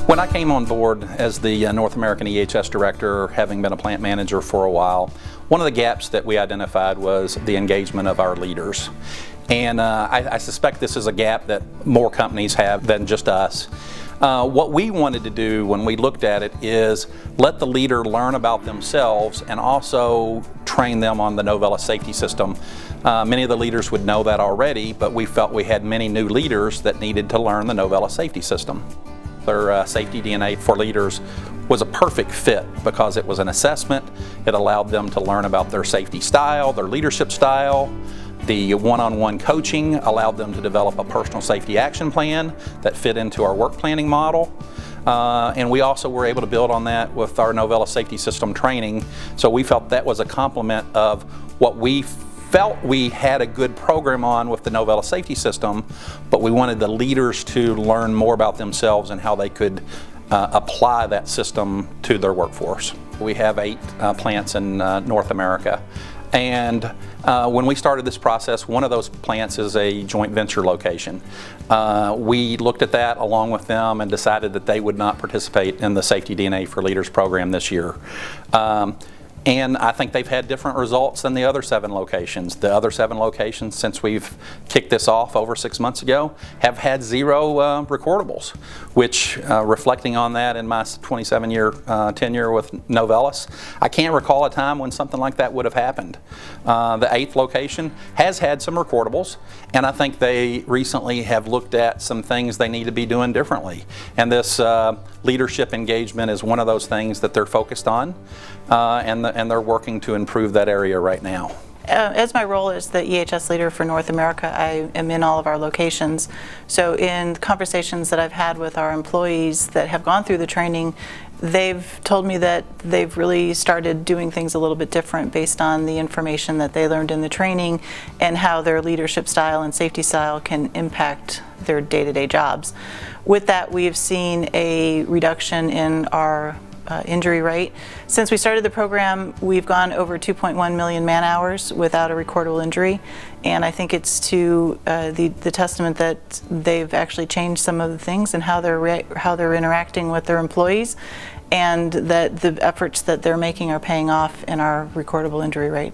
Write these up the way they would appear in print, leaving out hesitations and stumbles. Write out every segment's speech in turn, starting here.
When I came on board as the North American EHS Director, having been a plant manager for a while, one of the gaps that we identified was the engagement of our leaders. And I suspect this is a gap that more companies have than just us. What we wanted to do when we looked at it is let the leader learn about themselves and also train them on the Novelis safety system. Many of the leaders would know that already, but we felt we had many new leaders that needed to learn the Novelis safety system. Their SafetyDNA for leaders was a perfect fit because it was an assessment. It allowed them to learn about their safety style, their leadership style. The one-on-one coaching allowed them to develop a personal safety action plan that fit into our work planning model. And we also were able to build on that with our Novelis safety system training. So we felt that was a complement of what we felt we had a good program on with the Novelis safety system, but we wanted the leaders to learn more about themselves and how they could apply that system to their workforce. We have 8 plants in North America. And when we started this process, one of those plants is a joint venture location. We looked at that along with them and decided that they would not participate in the SafetyDNA for Leaders program this year. And I think they've had different results than the other 7 locations. The other 7 locations, since we've kicked this off over 6 months ago, have had 0 recordables, which, reflecting on that in my 27-year tenure with Novelis, I can't recall a time when something like that would have happened. The 8th location has had some recordables, and I think they recently have looked at some things they need to be doing differently. And this leadership engagement is one of those things that they're focused on, and they're working to improve that area right now. As my role as the EHS leader for North America, I am in all of our locations. So in conversations that I've had with our employees that have gone through the training, they've told me that they've really started doing things a little bit different based on the information that they learned in the training and how their leadership style and safety style can impact their day-to-day jobs. With that, we've seen a reduction in our injury rate. Since we started the program, we've gone over 2.1 million man-hours without a recordable injury, and I think it's to the testament that they've actually changed some of the things and how they're interacting with their employees, and that the efforts that they're making are paying off in our recordable injury rate.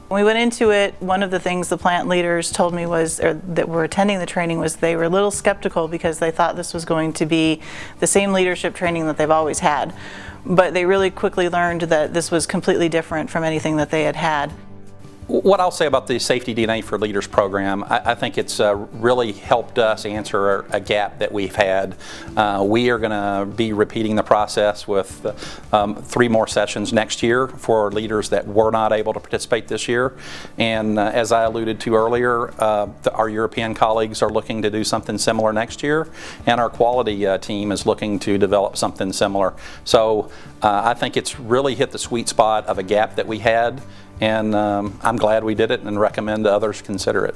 When we went into it, one of the things the plant leaders told me was, or that were attending the training, was they were a little skeptical because they thought this was going to be the same leadership training that they've always had. But they really quickly learned that this was completely different from anything that they had had. What I'll say about the SafetyDNA for Leaders program, I think it's really helped us answer a gap that we've had. We are going to be repeating the process with 3 more sessions next year for leaders that were not able to participate this year. And as I alluded to earlier, our European colleagues are looking to do something similar next year, and our quality team is looking to develop something similar. So I think it's really hit the sweet spot of a gap that we had, and I'm glad we did it and recommend others consider it.